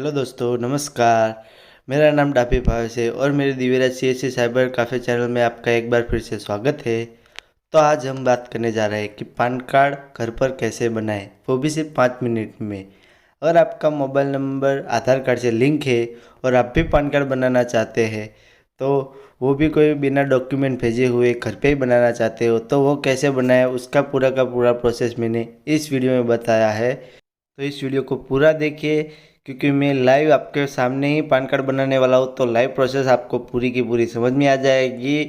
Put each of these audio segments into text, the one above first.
Hello दोस्तों, नमस्कार। मेरा नाम डापी भावेश है और मेरे Divyaraj CSC cyber cafe channel में आपका एक बार फिर से स्वागत है। तो आज हम बात करने जा रहे हैं कि पैन कार्ड घर पर कैसे बनाएं, वो भी सिर्फ 5 मिनट में। अगर आपका मोबाइल नंबर आधार कार्ड से लिंक है और आप भी पैन कार्ड बनाना चाहते हैं, तो वो भी कोई बिना डॉक्यूमेंट भेजे हुए घर पे ही बनाना चाहते हो, तो वो कैसे बनाएं उसका पूरा का पूरा प्रोसेस मैंने इस वीडियो में बताया है। तो इस वीडियो को पूरा देखिए, क्योंकि मैं लाइव आपके सामने ही पैन कार्ड बनाने वाला हूँ। तो लाइव प्रोसेस आपको पूरी की पूरी समझ में आ जाएगी।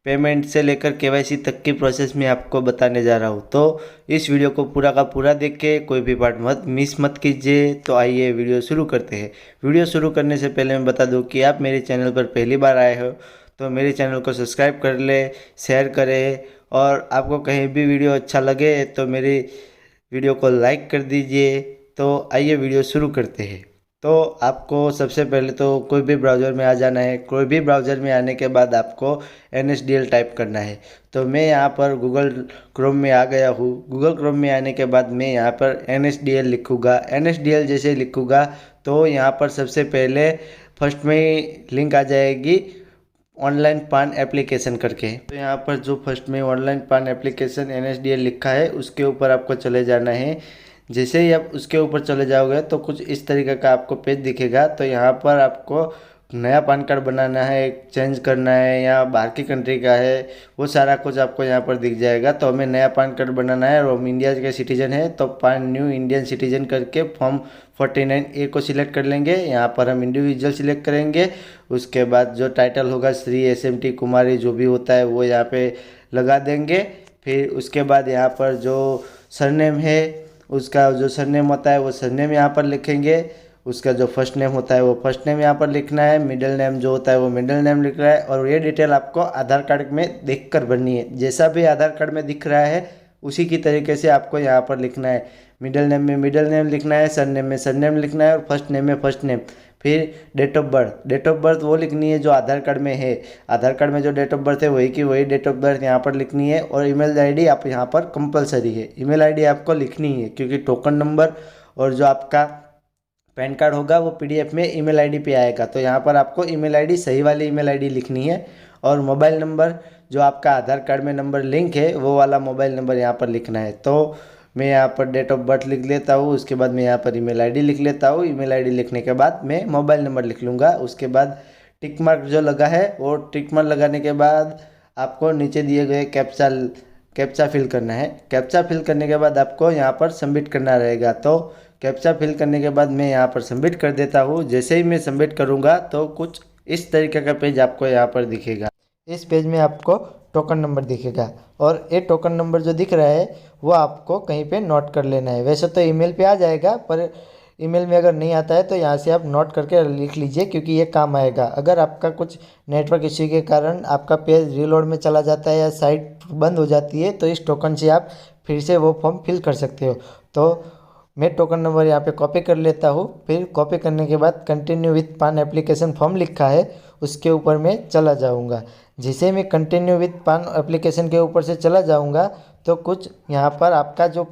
पेमेंट से लेकर KYC तक की प्रोसेस मैं आपको बताने जा रहा हूँ। तो इस वीडियो को पूरा का पूरा देखिए, कोई भी पार्ट मिस मत कीजिए। तो आइए वीडियो शुरू करते हैं। वीडियो शुरू करने से पहले मैं बता दूँ कि आप मेरे चैनल पर पहली बार आए हो तो मेरे चैनल को सब्सक्राइब कर ले, शेयर करें, और आपको कहीं भी वीडियो अच्छा लगे तो मेरी वीडियो को लाइक कर दीजिए। तो आइए वीडियो शुरू करते हैं। तो आपको सबसे पहले तो कोई भी ब्राउज़र में आ जाना है। कोई भी ब्राउज़र में आने के बाद आपको NSDL टाइप करना है। तो मैं यहाँ पर गूगल क्रोम में आ गया हूँ। गूगल क्रोम में आने के बाद मैं यहाँ पर NSDL लिखूँगा। NSDL जैसे लिखूँगा तो यहाँ पर सबसे पहले फर्स्ट में लिंक आ जाएगी ऑनलाइन पान एप्लीकेशन करके। तो यहाँ पर जो फर्स्ट में ऑनलाइन पान एप्लीकेशन NSDL लिखा है उसके ऊपर आपको चले जाना है। जैसे ही आप उसके ऊपर चले जाओगे तो कुछ इस तरीके का आपको पेज दिखेगा। तो यहाँ पर आपको नया पैन कार्ड बनाना है, चेंज करना है या बाहर की कंट्री का है, वो सारा कुछ आपको यहाँ पर दिख जाएगा। तो हमें नया पैन कार्ड बनाना है और हम इंडिया के सिटीजन है, तो पान न्यू इंडियन सिटीजन करके फॉर्म 49A को सिलेक्ट कर लेंगे। यहाँ पर हम इंडिविजुअल सिलेक्ट करेंगे। उसके बाद जो टाइटल होगा श्री SMT कुमारी जो भी होता है वो यहाँ पे लगा देंगे। फिर उसके बाद यहाँ पर जो सरनेम है उसका जो सरनेम होता है वो सरनेम यहाँ पर लिखेंगे। उसका जो फर्स्ट नेम होता है वो फर्स्ट नेम यहाँ पर लिखना है। मिडिल नेम जो होता है वो मिडिल नेम लिख रहा है। और ये डिटेल आपको आधार कार्ड में देख कर भरनी है। जैसा भी आधार कार्ड में दिख रहा है उसी की तरीके से आपको यहाँ पर लिखना है। मिडिल नेम में मिडिल नेम लिखना है, सरनेम में सरनेम लिखना है और फर्स्ट नेम में फर्स्ट नेम। फिर डेट ऑफ बर्थ वो लिखनी है जो आधार कार्ड में है। आधार कार्ड में जो डेट ऑफ बर्थ है वही की वही डेट ऑफ बर्थ यहाँ पर लिखनी है। और ईमेल आईडी आप यहाँ पर कंपलसरी है, ईमेल आईडी आपको लिखनी है, क्योंकि टोकन नंबर और जो आपका पैन कार्ड होगा वो PDF में ईमेल आईडी पे आएगा। तो यहाँ पर आपको ईमेल आईडी सही वाली ईमेल आईडी लिखनी है। और मोबाइल नंबर जो आपका आधार कार्ड में नंबर लिंक है वो वाला मोबाइल नंबर यहाँ पर लिखना है। तो मैं यहाँ पर डेट ऑफ बर्थ लिख लेता हूँ। उसके बाद मैं यहाँ पर ईमेल आईडी लिख लेता हूँ। ईमेल आईडी लिखने के बाद मैं मोबाइल नंबर लिख लूँगा। उसके बाद टिक मार्क जो लगा है वो टिक मार्क लगाने के बाद आपको नीचे दिए गए कैप्चा फिल करना है। कैप्चा फिल करने के बाद आपको यहाँ पर सबमिट करना रहेगा। तो कैप्चा फिल करने के बाद मैं यहाँ पर सबमिट कर देता हूँ। जैसे ही मैं सबमिट करूँगा तो कुछ इस तरीके का पेज आपको यहाँ पर दिखेगा। इस पेज में आपको टोकन नंबर दिखेगा और ये टोकन नंबर जो दिख रहा है वो आपको कहीं पे नोट कर लेना है। वैसे तो ईमेल पे आ जाएगा, पर ईमेल में अगर नहीं आता है तो यहाँ से आप नोट करके लिख लीजिए, क्योंकि ये काम आएगा। अगर आपका कुछ नेटवर्क इश्यू के कारण आपका पेज रीलोड में चला जाता है या साइट बंद हो जाती है तो इस टोकन से आप फिर से वो फॉर्म फिल कर सकते हो। तो मैं टोकन नंबर यहाँ पे कॉपी कर लेता हूँ। फिर कॉपी करने के बाद कंटिन्यू विथ पान एप्लीकेशन फॉर्म लिखा है उसके ऊपर मैं चला जाऊँगा। जैसे मैं कंटिन्यू विथ पान एप्लीकेशन के ऊपर से चला जाऊँगा तो कुछ यहाँ पर आपका जो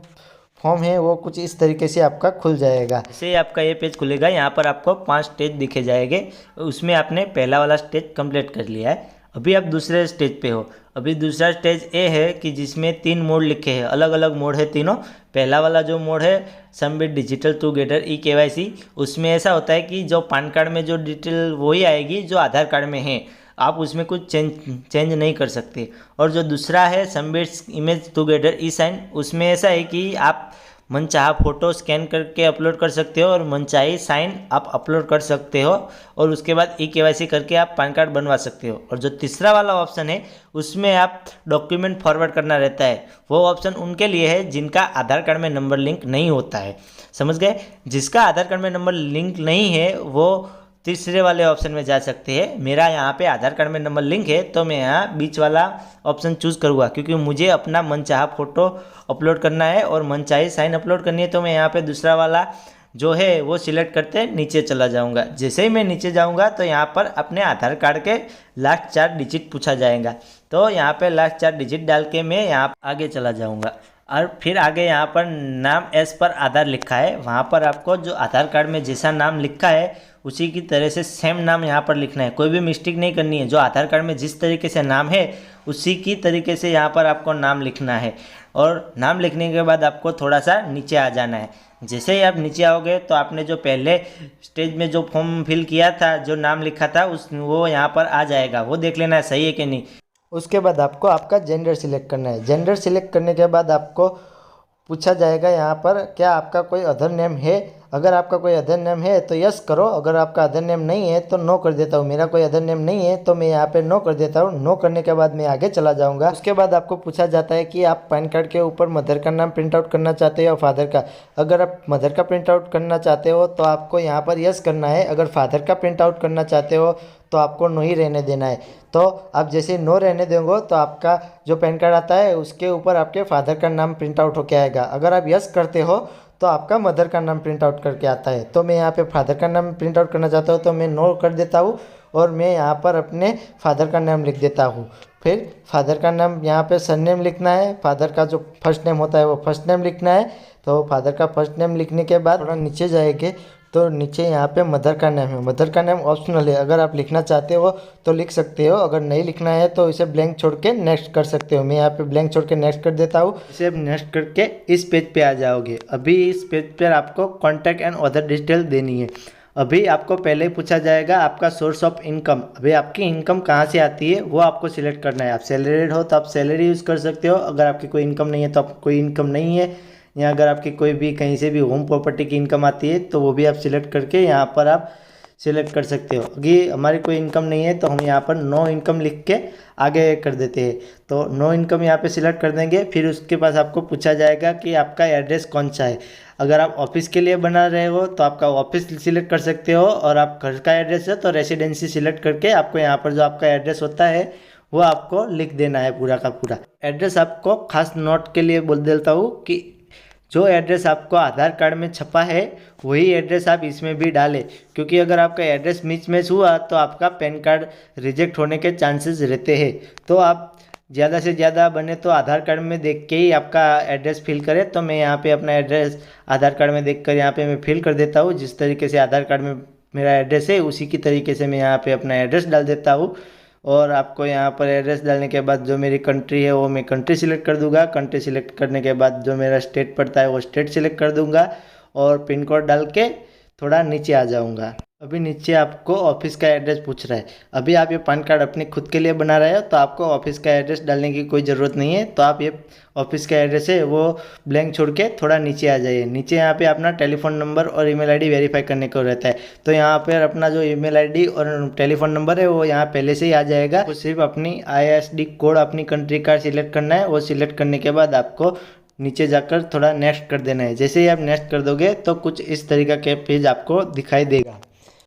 फॉर्म है वो कुछ इस तरीके से आपका खुल जाएगा। जैसे आपका ये पेज खुलेगा, यहाँ पर आपको 5 स्टेज दिखे जाएंगे। उसमें आपने पहला वाला स्टेज कंप्लीट कर लिया है। अभी आप दूसरे स्टेज पे हो। अभी दूसरा स्टेज ये है कि जिसमें 3 मोड लिखे हैं, अलग अलग मोड है तीनों। पहला वाला जो मोड है सबमिट डिजिटल टुगेदर eKYC, उसमें ऐसा होता है कि जो पैन कार्ड में जो डिटेल वही आएगी जो आधार कार्ड में है, आप उसमें कुछ चेंज नहीं कर सकते। और जो दूसरा है सबमिट इमेज टुगेदर e-साइन, उसमें ऐसा है कि आप मनचाहा फ़ोटो स्कैन करके अपलोड कर सकते हो और मनचाही साइन आप अपलोड कर सकते हो। और उसके बाद eKYC करके आप पैन कार्ड बनवा सकते हो। और जो तीसरा वाला ऑप्शन है उसमें आप डॉक्यूमेंट फॉरवर्ड करना रहता है। वो ऑप्शन उनके लिए है जिनका आधार कार्ड में नंबर लिंक नहीं होता है। समझ गए? जिसका आधार कार्ड में नंबर लिंक नहीं है वो तीसरे वाले ऑप्शन में जा सकते हैं। मेरा यहाँ पे आधार कार्ड में नंबर लिंक है तो मैं यहाँ बीच वाला ऑप्शन चूज़ करूँगा, क्योंकि मुझे अपना मनचाहा फ़ोटो अपलोड करना है और मनचाही साइन अपलोड करनी है। तो मैं यहाँ पे दूसरा वाला जो है वो सिलेक्ट करते नीचे चला जाऊँगा। जैसे ही मैं नीचे जाऊँगा तो यहाँ पर अपने आधार कार्ड के लास्ट 4 डिजिट पूछा जाएगा। तो यहाँ पे लास्ट 4 डिजिट डाल के मैं यहाँ आगे चला जाऊँगा। और फिर आगे यहाँ पर नाम एस पर आधार लिखा है, वहाँ पर आपको जो आधार कार्ड में जैसा नाम लिखा है उसी की तरह से सेम नाम यहाँ पर लिखना है। कोई भी मिस्टेक नहीं करनी है। जो आधार कार्ड में जिस तरीके से नाम है उसी की तरीके से यहाँ पर आपको नाम लिखना है। और नाम लिखने के बाद आपको थोड़ा सा नीचे आ जाना है। जैसे ही आप नीचे आओगे तो आपने जो पहले स्टेज में जो फॉर्म फिल किया था, जो नाम लिखा था, उस वो यहाँ पर आ जाएगा। वो देख लेना है सही है कि नहीं। उसके बाद आपको आपका जेंडर सिलेक्ट करना है। जेंडर सिलेक्ट करने के बाद आपको पूछा जाएगा यहाँ पर क्या आपका कोई अदर नेम है। अगर आपका कोई अदर नेम है तो यस करो, अगर आपका अदर नेम नहीं है तो नो कर देता हूँ। मेरा कोई अदर नेम नहीं है तो मैं यहाँ पे नो कर देता हूँ। नो करने के बाद मैं आगे चला जाऊँगा। उसके बाद आपको पूछा जाता है कि आप पैन कार्ड के ऊपर मदर का नाम प्रिंट आउट करना चाहते हो या फादर का। अगर आप मदर का प्रिंट आउट करना चाहते हो तो आपको यहाँ पर यस करना है। अगर फादर का प्रिंट आउट करना चाहते हो तो आपको नो ही रहने देना है। तो आप जैसे नो रहने देंगे तो आपका जो पैन कार्ड आता है उसके ऊपर आपके फादर का नाम प्रिंट आउट होके आएगा। अगर आप यस करते हो तो आपका मदर का नाम प्रिंट आउट करके आता है। तो मैं यहाँ पे फादर का नाम प्रिंट आउट करना चाहता हूँ तो मैं नो कर देता हूँ और मैं यहाँ पर अपने फादर का नाम लिख देता हूँ। फिर फादर का नाम यहाँ पे सरनेम लिखना है। फादर का जो फर्स्ट नेम होता है वो फर्स्ट नेम लिखना है। तो फादर का फर्स्ट नेम लिखने के बाद थोड़ा नीचे जाएंगे तो नीचे यहाँ पे मदर का नेम है। मदर का नेम ऑप्शनल है, अगर आप लिखना चाहते हो तो लिख सकते हो, अगर नहीं लिखना है तो इसे ब्लैंक छोड़ के नेक्स्ट कर सकते हो। मैं यहाँ पे ब्लैंक छोड़ के नेक्स्ट कर देता हूँ। इसे नेक्स्ट करके इस पेज पे आ जाओगे। अभी इस पेज पर आपको कॉन्टैक्ट एंड अदर डिटेल देनी है। अभी आपको पहले ही पूछा जाएगा आपका सोर्स ऑफ इनकम। अभी आपकी इनकम कहाँ से आती है वो आपको सिलेक्ट करना है। आप सैलरीड हो तो आप सैलरी यूज़ कर सकते हो। अगर आपकी कोई इनकम नहीं है तो आप कोई इनकम नहीं है, या अगर आपकी कोई भी कहीं से भी होम प्रॉपर्टी की इनकम आती है तो वो भी आप सिलेक्ट करके यहाँ पर आप सिलेक्ट कर सकते हो। अगर हमारी कोई इनकम नहीं है तो हम यहाँ पर नो इनकम लिख के आगे कर देते हैं। तो नो इनकम यहाँ पे सिलेक्ट कर देंगे। फिर उसके पास आपको पूछा जाएगा कि आपका एड्रेस कौन सा है। अगर आप ऑफिस के लिए बना रहे हो तो आपका ऑफिस सिलेक्ट कर सकते हो, और आप घर का एड्रेस है तो रेसिडेंसी सिलेक्ट करके आपको यहाँ पर जो आपका एड्रेस होता है वो आपको लिख देना है पूरा का पूरा। एड्रेस आपको खास नोट के लिए बोल देता हूँ कि जो एड्रेस आपको आधार कार्ड में छपा है वही एड्रेस आप इसमें भी डालें, क्योंकि अगर आपका एड्रेस मिसमैच हुआ तो आपका पैन कार्ड रिजेक्ट होने के चांसेस रहते हैं। तो आप ज़्यादा से ज़्यादा बने तो आधार कार्ड में देख के ही आपका एड्रेस फिल करें। तो मैं यहाँ पे अपना एड्रेस आधार कार्ड में देखकर यहाँ पे मैं फिल कर देता हूँ। जिस तरीके से आधार कार्ड में मेरा एड्रेस है उसी की तरीके से मैं यहाँ पे अपना एड्रेस डाल देता हूँ। और आपको यहाँ पर एड्रेस डालने के बाद जो मेरी कंट्री है वो मैं कंट्री सिलेक्ट कर दूंगा। कंट्री सिलेक्ट करने के बाद जो मेरा स्टेट पड़ता है वो स्टेट सिलेक्ट कर दूंगा और पिन कोड डाल के थोड़ा नीचे आ जाऊंगा। अभी नीचे आपको ऑफिस का एड्रेस पूछ रहा है। अभी आप ये पैन कार्ड अपने खुद के लिए बना रहे हो तो आपको ऑफिस का एड्रेस डालने की कोई ज़रूरत नहीं है। तो आप ये ऑफिस का एड्रेस है वो ब्लैंक छोड़ के थोड़ा नीचे आ जाइए। नीचे यहाँ पे अपना टेलीफोन नंबर और ईमेल आईडी वेरीफाई करने को रहता है। तो यहाँ पर अपना जो ईमेल आईडी और टेलीफोन नंबर है वो यहाँ पहले से ही आ जाएगा। तो सिर्फ अपनी ISD कोड अपनी कंट्री का सिलेक्ट करना है। वो सिलेक्ट करने के बाद आपको नीचे जाकर थोड़ा नेक्स्ट कर देना है। जैसे ही आप नेक्स्ट कर दोगे तो कुछ इस तरीका के पेज आपको दिखाई देगा।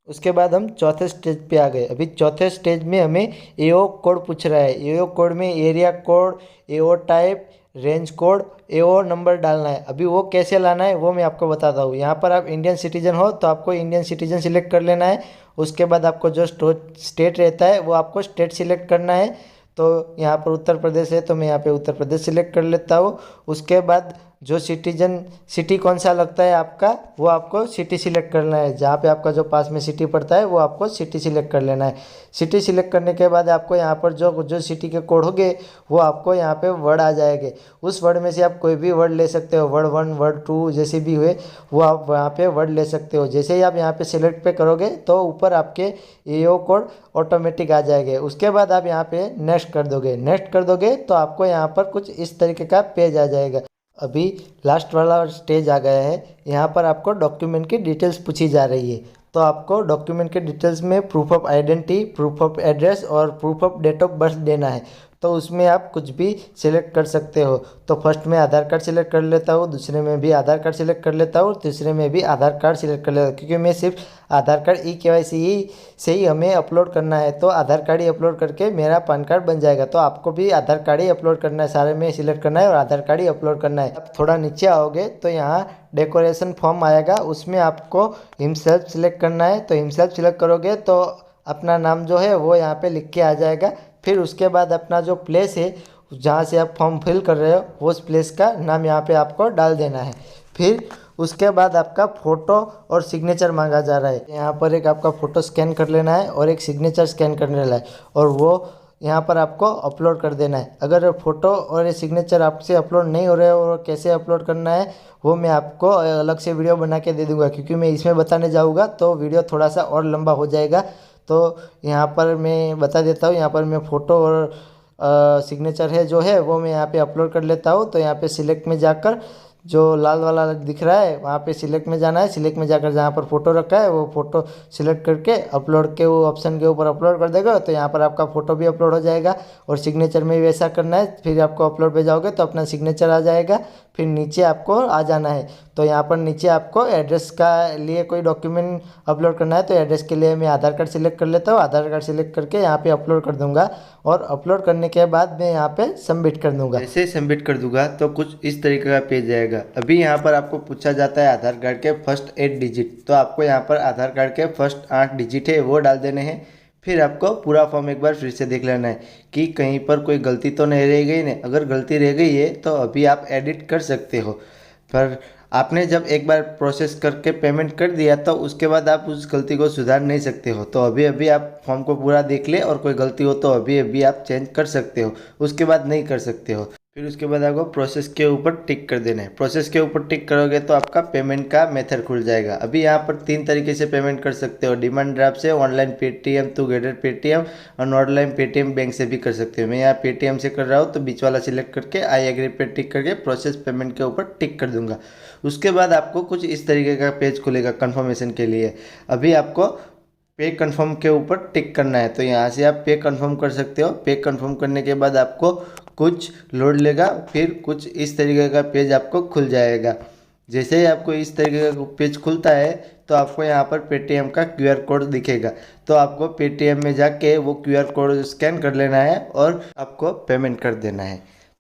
उसके बाद हम चौथे स्टेज पे आ गए। अभी चौथे स्टेज में हमें AO कोड पूछ रहा है। AO कोड में area code, AO type, range code, AO number डालना है। अभी वो कैसे लाना है वो मैं आपको बताता हूँ। यहाँ पर आप इंडियन सिटीजन हो तो आपको इंडियन सिटीजन सिलेक्ट कर लेना है। उसके बाद आपको जो स्टेट रहता है वो आपको स्टेट सिलेक्ट करना है। तो यहाँ पर उत्तर प्रदेश है तो मैं यहाँ पे उत्तर प्रदेश सिलेक्ट कर लेता हूँ। उसके बाद जो सिटी कौन सा लगता है आपका वो आपको सिटी सिलेक्ट करना है। जहाँ पे आपका जो पास में सिटी पड़ता है वो आपको सिटी सिलेक्ट कर लेना है। सिटी सिलेक्ट करने के बाद आपको यहाँ पर जो जो सिटी के कोड होंगे वो आपको यहाँ पे वर्ड आ जाएंगे। उस वर्ड में से आप कोई भी वर्ड ले सकते हो, वर्ड 1 वर्ड 2 जैसे भी हुए वो आप वहाँ पे वर्ड ले सकते हो। जैसे ही आप यहाँ पे सिलेक्ट पे करोगे तो ऊपर आपके AO कोड ऑटोमेटिक आ जाएंगे। उसके बाद आप यहाँ पे नेक्स्ट कर दोगे। नेक्स्ट कर दोगे तो आपको यहाँ पर कुछ इस तरीके का पेज आ जाएगा। अभी लास्ट वाला स्टेज आ गया है। यहाँ पर आपको डॉक्यूमेंट की डिटेल्स पूछी जा रही है। तो आपको डॉक्यूमेंट के डिटेल्स में proof of identity, proof of address और proof of date of birth देना है। तो उसमें आप कुछ भी सिलेक्ट कर सकते हो। तो फर्स्ट में आधार कार्ड सिलेक्ट कर लेता हूँ, दूसरे में भी आधार कार्ड सिलेक्ट कर लेता हूँ, तीसरे में भी आधार कार्ड सिलेक्ट कर लेता हूँ, क्योंकि मैं सिर्फ आधार कार्ड KYC ही से ही हमें अपलोड करना है। तो आधार कार्ड ही अपलोड करके मेरा पैन कार्ड बन जाएगा। तो आपको भी आधार कार्ड ही अपलोड करना है, सारे में सिलेक्ट करना है और आधार कार्ड ही अपलोड करना है। अब थोड़ा नीचे आओगे तो यहाँ डेकोरेशन फॉर्म आएगा, उसमें आपको हिमसेल्फ सिलेक्ट करना है। तो हिमसेल्फ सिलेक्ट करोगे तो अपना नाम जो है वो यहाँ पे लिख के आ जाएगा। फिर उसके बाद अपना जो प्लेस है जहाँ से आप फॉर्म फिल कर रहे हो उस प्लेस का नाम यहाँ पे आपको डाल देना है। फिर उसके बाद आपका फ़ोटो और सिग्नेचर मांगा जा रहा है। यहाँ पर एक आपका फ़ोटो स्कैन कर लेना है और एक सिग्नेचर स्कैन कर लेना है और वो यहाँ पर आपको अपलोड कर देना है। अगर फ़ोटो और ये सिग्नेचर आपसे अपलोड नहीं हो रहे और कैसे अपलोड करना है वो मैं आपको अलग से वीडियो बना के दे दूँगा, क्योंकि मैं इसमें बताने जाऊँगा तो वीडियो थोड़ा सा और लंबा हो जाएगा। तो यहाँ पर मैं बता देता हूँ, यहाँ पर मैं फ़ोटो और सिग्नेचर है जो है वो मैं यहाँ पे अपलोड कर लेता हूँ। तो यहाँ पे सिलेक्ट में जाकर जो लाल वाला दिख रहा है वहाँ पे सिलेक्ट में जाना है। सिलेक्ट में जाकर जहाँ पर फ़ोटो रखा है वो फ़ोटो सिलेक्ट करके अपलोड के वो ऑप्शन के ऊपर अपलोड कर देगा, तो यहाँ पर आपका फ़ोटो भी अपलोड हो जाएगा। और सिग्नेचर में भी वैसा करना है, फिर आपको अपलोड पे जाओगे तो अपना सिग्नेचर आ जाएगा। फिर नीचे आपको आ जाना है, तो यहाँ पर नीचे आपको एड्रेस का लिए कोई डॉक्यूमेंट अपलोड करना है। तो एड्रेस के लिए मैं आधार कार्ड सिलेक्ट कर लेता हूँ। आधार कार्ड सिलेक्ट करके यहाँ पे अपलोड कर दूँगा और अपलोड करने के बाद मैं यहाँ पे सबमिट कर दूँगा। जैसे सबमिट कर दूंगा तो कुछ इस तरीके का पेज आएगा। अभी यहाँ पर आपको पूछा जाता है आधार कार्ड के फर्स्ट 8 डिजिट, तो आपको यहाँ पर आधार कार्ड के फर्स्ट 8 डिजिट है वो डाल देने हैं। फिर आपको पूरा फॉर्म एक बार फिर से देख लेना है कि कहीं पर कोई गलती तो नहीं रह गई नहीं। अगर गलती रह गई है तो अभी आप एडिट कर सकते हो, पर आपने जब एक बार प्रोसेस करके पेमेंट कर दिया तो उसके बाद आप उस गलती को सुधार नहीं सकते हो। तो अभी अभी आप फॉर्म को पूरा देख ले और कोई गलती हो तो अभी अभी आप चेंज कर सकते हो, उसके बाद नहीं कर सकते हो। फिर उसके बाद आपको प्रोसेस के ऊपर टिक कर देना है। प्रोसेस के ऊपर टिक करोगे तो आपका पेमेंट का मेथड खुल जाएगा। अभी यहाँ पर 3 तरीके से पेमेंट कर सकते हो, डिमांड ड्राफ्ट से, online Paytm together Paytm और ऑनलाइन पेटीएम बैंक से भी कर सकते हो। मैं यहाँ पेटीएम से कर रहा हूँ तो बीच वाला सिलेक्ट करके आई एग्री पे टिक करके प्रोसेस पेमेंट के ऊपर टिक कर दूंगा। उसके बाद आपको कुछ इस तरीके का पेज खुलेगा कन्फर्मेशन के लिए। अभी आपको पे कंफर्म के ऊपर टिक करना है, तो यहाँ से आप पे कंफर्म कर सकते हो। पे कंफर्म करने के बाद आपको कुछ लोड लेगा, फिर कुछ इस तरीके का पेज आपको खुल जाएगा। जैसे ही आपको इस तरीके का पेज खुलता है तो आपको यहाँ पर पेटीएम का क्यूआर कोड दिखेगा, तो आपको पेटीएम में जाके वो क्यूआर कोड स्कैन कर लेना है और आपको पेमेंट कर देना है।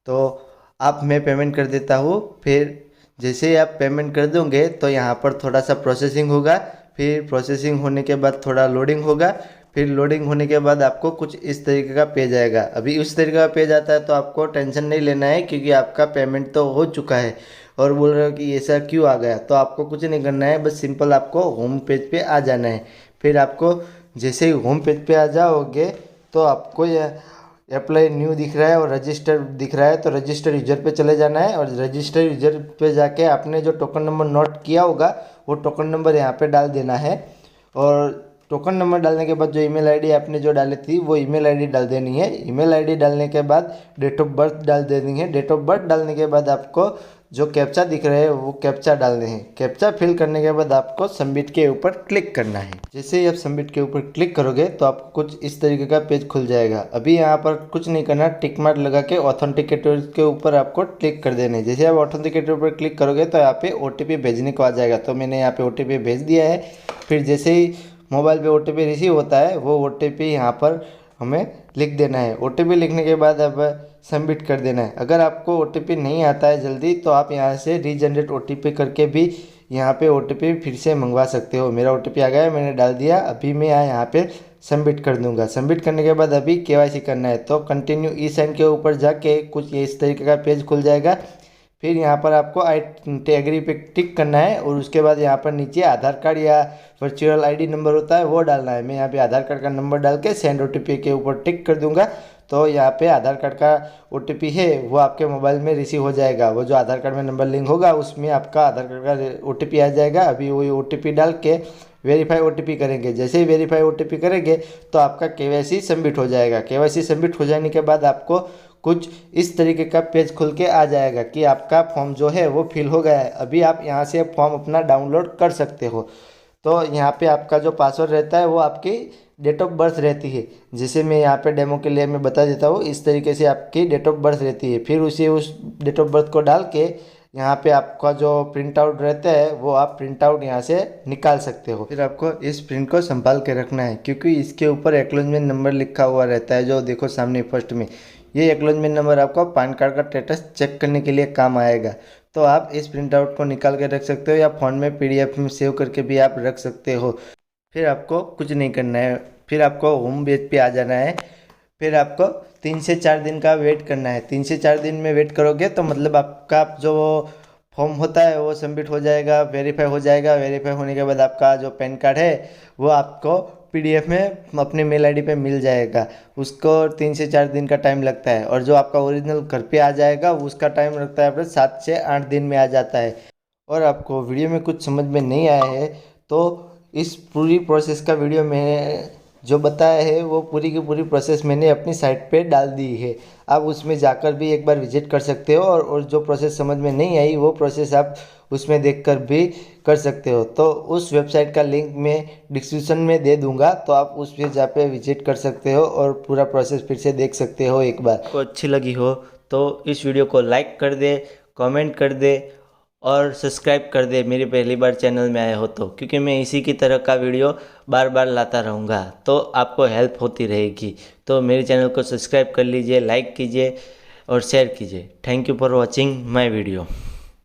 तो आप मैं पेमेंट कर देता हूँ। फिर जैसे ही आप पेमेंट कर दोगे तो यहाँ पर थोड़ा सा प्रोसेसिंग होगा, फिर प्रोसेसिंग होने के बाद थोड़ा लोडिंग होगा, फिर लोडिंग होने के बाद आपको कुछ इस तरीके का पेज आएगा। अभी उस तरीके का पेज आता है तो आपको टेंशन नहीं लेना है, क्योंकि आपका पेमेंट तो हो चुका है। और बोल रहे हो कि ऐसा क्यों आ गया, तो आपको कुछ नहीं करना है, बस सिंपल आपको होम पेज पे आ जाना है। फिर आपको जैसे ही होम पेज पे आ जाओगे तो आपको यह अप्लाई न्यू दिख रहा है और रजिस्टर दिख रहा है, तो रजिस्टर यूजर पे चले जाना है। और रजिस्टर यूजर पे जाके आपने जो टोकन नंबर नोट किया होगा वो टोकन नंबर यहाँ पे डाल देना है। और टोकन नंबर डालने के बाद जो ईमेल आईडी आपने जो डाली थी वो ईमेल आईडी डाल देनी है। ईमेल आईडी डालने के बाद डेट ऑफ बर्थ डाल देनी है। डेट ऑफ बर्थ डालने के बाद आपको जो कैप्चा दिख रहे हैं वो कैप्चा डालने हैं। कैप्चा फिल करने के बाद आपको सबमिट के ऊपर क्लिक करना है। जैसे ही आप सबमिट के ऊपर क्लिक करोगे तो आपको कुछ इस तरीके का पेज खुल जाएगा। अभी यहाँ पर कुछ नहीं करना, टिक मार्क लगा के ऑथेंटिकेटर के ऊपर आपको क्लिक कर देना है। जैसे आप ऑथेंटिकेटर पर क्लिक करोगे तो यहाँ पे OTP भेजने को आ जाएगा, तो मैंने यहाँ पे OTP भेज दिया है। फिर जैसे ही मोबाइल पे OTP रिसीव होता है वो OTP यहाँ पर हमें लिख देना है। OTP लिखने के बाद अब सबमिट कर देना है। अगर आपको OTP नहीं आता है जल्दी तो आप यहाँ से रीजनरेट OTP करके भी यहाँ पे OTP फिर से मंगवा सकते हो। मेरा OTP आ गया है, मैंने डाल दिया। अभी मैं यहाँ पे सबमिट कर दूंगा। सबमिट करने के बाद अभी KYC करना है, तो कंटिन्यू ई साइन के ऊपर जाके कुछ इस तरीके का पेज खुल जाएगा। फिर यहाँ पर आपको आई एग्री पे टिक करना है और उसके बाद यहाँ पर नीचे आधार कार्ड या वर्चुअल ID नंबर होता है वो डालना है। मैं यहाँ पे आधार कार्ड का नंबर डाल के सेंड OTP के ऊपर टिक कर दूंगा, तो यहाँ पे आधार कार्ड का OTP है वो आपके मोबाइल में रिसीव हो जाएगा। वो जो आधार कार्ड में नंबर लिंक होगा उसमें आपका आधार कार्ड का OTP आ जाएगा। अभी वही OTP डाल के वेरीफाई OTP करेंगे। जैसे ही वेरीफाई OTP करेंगे तो आपका KYC सबमिट हो जाएगा। KYC सबमिट हो जाने के बाद आपको कुछ इस तरीके का पेज खुल के आ जाएगा कि आपका फॉर्म जो है वो फिल हो गया है। अभी आप यहाँ से फॉर्म अपना डाउनलोड कर सकते हो। तो यहाँ पे आपका जो पासवर्ड रहता है वो आपकी डेट ऑफ बर्थ रहती है। जैसे मैं यहाँ पे डेमो के लिए मैं बता देता हूँ, इस तरीके से आपकी डेट ऑफ बर्थ रहती है। फिर उस डेट ऑफ बर्थ को डाल के यहाँ पे आपका जो प्रिंट आउट रहता है वो आप प्रिंट आउट यहाँ से निकाल सकते हो। फिर आपको इस प्रिंट को संभाल के रखना है, क्योंकि इसके ऊपर एक्नॉलेजमेंट नंबर लिखा हुआ रहता है, जो देखो सामने फर्स्ट में। ये एक्नॉलेजमेंट नंबर आपको पैन कार्ड का स्टेटस चेक करने के लिए काम आएगा। तो आप इस प्रिंट आउट को निकाल के रख सकते हो या फ़ोन में PDF में सेव करके भी आप रख सकते हो। फिर आपको कुछ नहीं करना है, फिर आपको होम पेज पे आ जाना है। फिर आपको 3 से 4 दिन का वेट करना है। 3 से 4 दिन में वेट करोगे तो मतलब आपका जो फॉर्म होता है वो सबमिट हो जाएगा, वेरीफाई हो जाएगा। वेरीफाई होने के बाद आपका जो पैन कार्ड है वो आपको पीडीएफ में अपने मेल आईडी पे मिल जाएगा। उसको 3 से 4 दिन का टाइम लगता है, और जो आपका ओरिजिनल घर पे आ जाएगा उसका टाइम लगता है अपने 7 से 8 दिन में आ जाता है। और आपको वीडियो में कुछ समझ में नहीं आया है तो इस पूरी प्रोसेस का वीडियो में जो बताया है वो पूरी की पूरी प्रोसेस मैंने अपनी साइट पे डाल दी है। आप उसमें जाकर भी एक बार विजिट कर सकते हो, और जो प्रोसेस समझ में नहीं आई वो प्रोसेस आप उसमें देखकर भी कर सकते हो। तो उस वेबसाइट का लिंक मैं डिस्क्रिप्शन में दे दूंगा, तो आप उस पे जा पे विजिट कर सकते हो और पूरा प्रोसेस फिर से देख सकते हो एक बार। आपको अच्छी लगी हो तो इस वीडियो को लाइक कर दे, कमेंट कर दे और सब्सक्राइब कर दे मेरी पहली बार चैनल में आए हो तो, क्योंकि मैं इसी की तरह का वीडियो बार बार लाता रहूँगा तो आपको हेल्प होती रहेगी। तो मेरे चैनल को सब्सक्राइब कर लीजिए, लाइक कीजिए और शेयर कीजिए। Thank you for watching my video.